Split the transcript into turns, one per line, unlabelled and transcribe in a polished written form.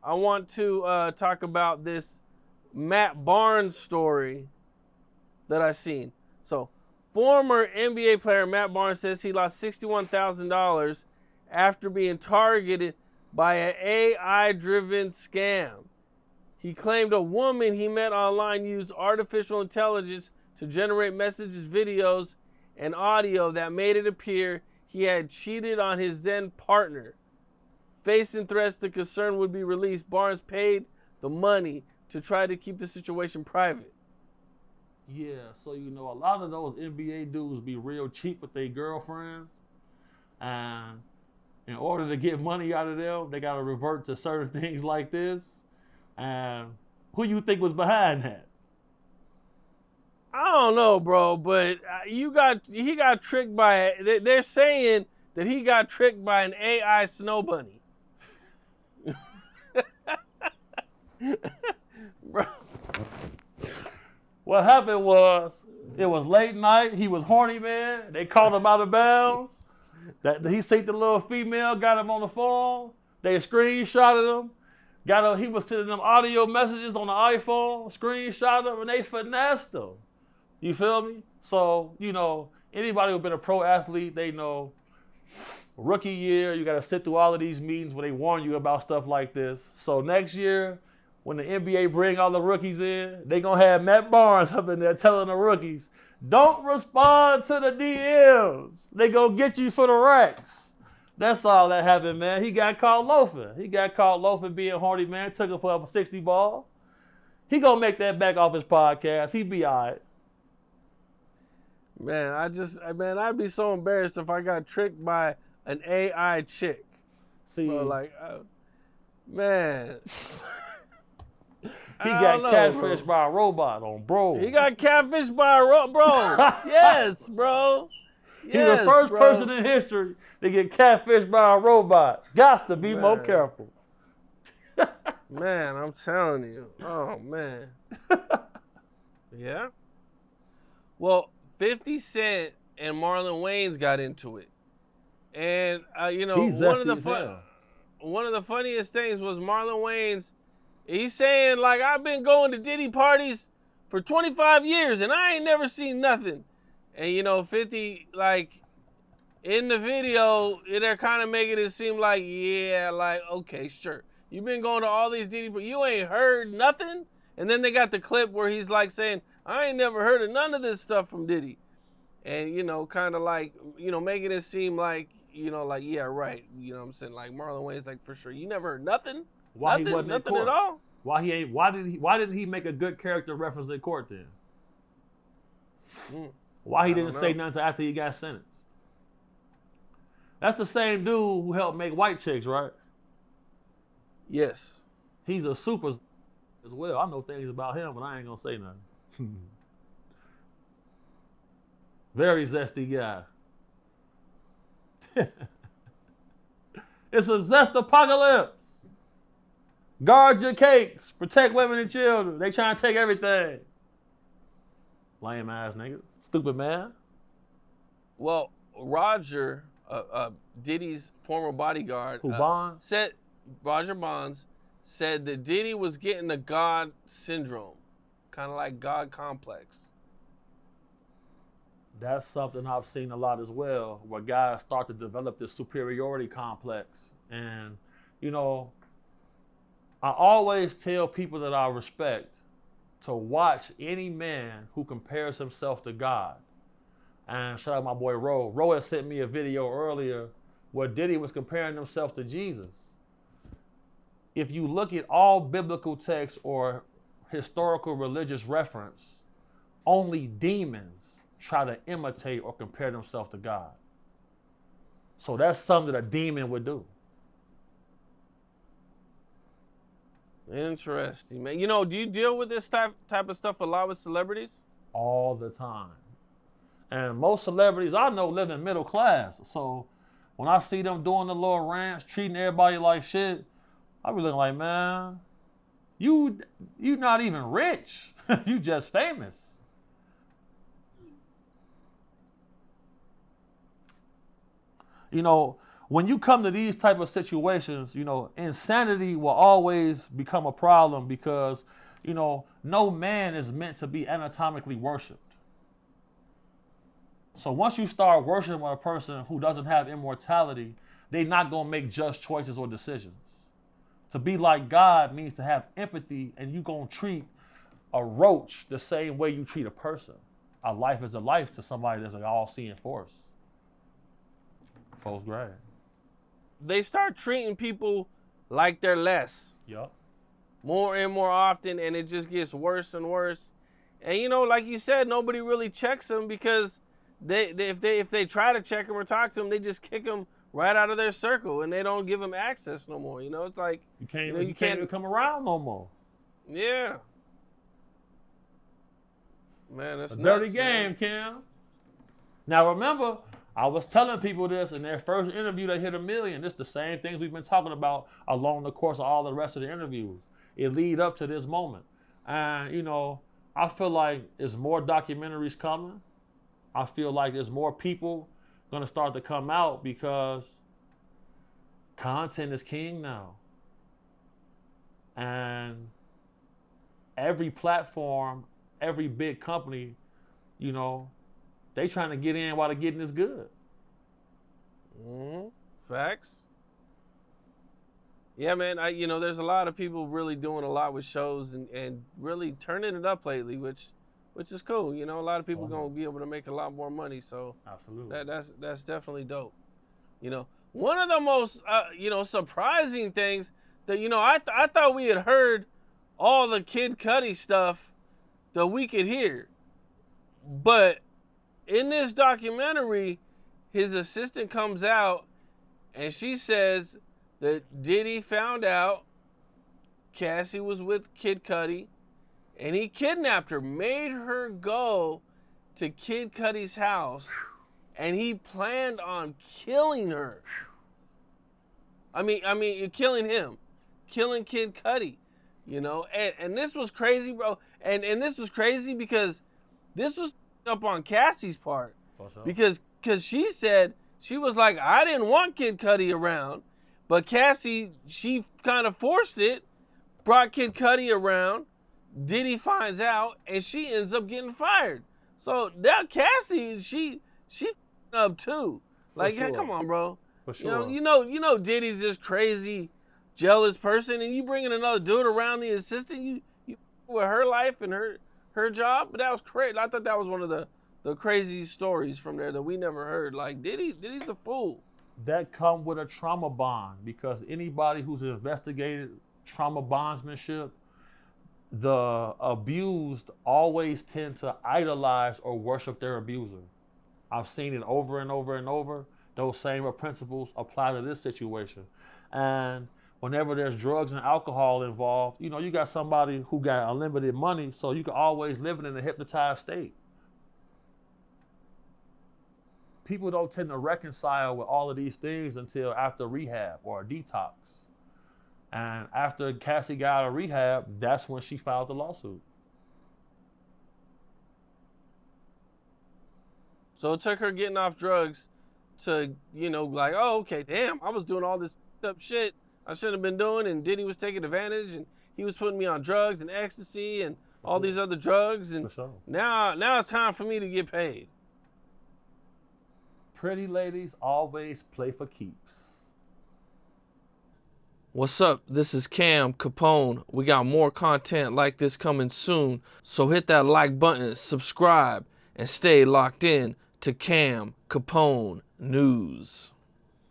I want to talk about this Matt Barnes story that I seen. So, former NBA player Matt Barnes says he lost $61,000 after being targeted by an AI-driven scam. He claimed a woman he met online used artificial intelligence to generate messages, videos, and audio that made it appear he had cheated on his then partner. Facing threats the concern would be released, Barnes paid the money to try to keep the situation private.
Yeah, so a lot of those NBA dudes be real cheap with their girlfriends, and in order to get money out of them, they gotta revert to certain things like this. And who you think was behind that?
I don't know, bro, but he got tricked by. They're saying that he got tricked by an AI snow bunny. Bro.
What happened was, it was late night. He was horny, man. They called him out of bounds. That he seen the little female, got him on the phone. They screenshotted him. He was sending them audio messages on the iPhone. Screenshot him, and they finessed him. You feel me? So anybody who's been a pro athlete, they know. Rookie year, you got to sit through all of these meetings where they warn you about stuff like this. So next year, when the NBA bring all the rookies in, they going to have Matt Barnes up in there telling the rookies, don't respond to the DMs. They going to get you for the racks. That's all that happened, man. He got caught loafing. Being horny, man. Took him for a 60 ball. He going to make that back off his podcast. He be all right.
Man, I'd be so embarrassed if I got tricked by an AI chick.
See,
bro, man.
He got catfished by a robot on bro.
He got catfished by a bro. Yes, bro.
He's the first person in history to get catfished by a robot. Got to be more careful.
Man, I'm telling you. Oh, man. Yeah. Well, 50 Cent and Marlon Wayans got into it. And, one of the funniest things was Marlon Wayans, he's saying, I've been going to Diddy parties for 25 years and I ain't never seen nothing. And, 50, in the video, they're kind of making it seem okay, sure. You've been going to all these Diddy, but you ain't heard nothing? And then they got the clip where he's saying, I ain't never heard of none of this stuff from Diddy. And, making it seem yeah, right. You know what I'm saying? Marlon Wayans, for sure. You never heard nothing?
Why
nothing?
He wasn't
nothing
in court?
At all?
Why didn't he make a good character reference in court then? Why he didn't say nothing until after he got sentenced? That's the same dude who helped make White Chicks, right?
Yes.
He's a super as well. I know things about him, but I ain't gonna say nothing. Very zesty guy. It's a zest apocalypse. Guard your cakes. Protect women and children. They trying to take everything. Lame ass niggas. Stupid man.
Well, Roger, Diddy's former bodyguard,
Bonds?
Roger Bonds said that Diddy was getting a God syndrome, kind of like God complex.
That's something I've seen a lot as well, where guys start to develop this superiority complex. And, I always tell people that I respect to watch any man who compares himself to God. And shout out my boy Ro. Ro had sent me a video earlier where Diddy was comparing himself to Jesus. If you look at all biblical texts or historical religious reference, only demons try to imitate or compare themselves to God. So that's something that a demon would do.
Interesting, man. Do you deal with this type of stuff a lot with celebrities?
All the time. And most celebrities I know live in middle class. So when I see them doing the little rants, treating everybody like shit, I be looking like, man, you not even rich. You just famous. when you come to these type of situations, you know, insanity will always become a problem because, you know, no man is meant to be anatomically worshipped. So once you start worshiping a person who doesn't have immortality, they're not going to make just choices or decisions. To be like God means to have empathy, and you're going to treat a roach the same way you treat a person. A life is a life to somebody that's an all-seeing force. Fourth grade.
They start treating people like they're less.
Yup.
More and more often, and it just gets worse and worse. And you know, like you said, nobody really checks them because if they try to check them or talk to them, they just kick them right out of their circle, and they don't give them access no more. You know, it's like
You can't,
you know,
you can't even come around no more.
Yeah. Man, that's
a
nuts,
dirty game, Cam. Now remember, I was telling people this in their first interview that hit 1 million. This the same things we've been talking about along the course of all the rest of the interviews. It lead up to this moment. And, you know, I feel like there's more documentaries coming. I feel like there's more people going to start to come out because content is king now. And every platform, every big company, you know, they trying to get in while the getting is good.
Mm-hmm. Facts. Yeah, man. You know, there's a lot of people really doing a lot with shows and really turning it up lately, which is cool. You know, a lot of people gonna be able to make a lot more money. So
absolutely,
that's definitely dope. You know, one of the most you know, surprising things that, you know, I thought we had heard all the Kid Cudi stuff that we could hear, but in this documentary, his assistant comes out and she says that Diddy found out Cassie was with Kid Cudi and he kidnapped her, made her go to Kid Cudi's house, and he planned on killing her. I mean, killing him, killing Kid Cudi, you know, and this was crazy, bro. And this was crazy because this was up on Cassie's part, because she said, she was like, I didn't want Kid Cudi around, but Cassie, she kind of forced it, brought Kid Cudi around. Diddy finds out, and she ends up getting fired. So now Cassie, she up too. Like,
sure.
Hey, come on, bro.
For sure.
You know, Diddy's this crazy, jealous person, and you bringing another dude around the assistant, you with her life and her job. But that was crazy. I thought that was one of the crazy stories from there that we never heard. Like, Diddy's a fool.
That come with a trauma bond, because anybody who's investigated trauma bondsmanship, the abused always tend to idolize or worship their abuser. I've seen it over and over and over. Those same principles apply to this situation. And whenever there's drugs and alcohol involved, you know, you got somebody who got unlimited money, so you can always live in a hypnotized state. People don't tend to reconcile with all of these things until after rehab or a detox. And after Cassie got out of rehab, that's when she filed the lawsuit.
So it took her getting off drugs to, you know, like, oh, okay, damn, I was doing all this up shit I shouldn't have been doing, and Diddy was taking advantage, and he was putting me on drugs and ecstasy and all these other drugs, and now it's time for me to get paid.
Pretty ladies always play for keeps.
What's up? This is Cam Capone. We got more content like this coming soon, so hit that like button, subscribe, and stay locked in to Cam Capone News.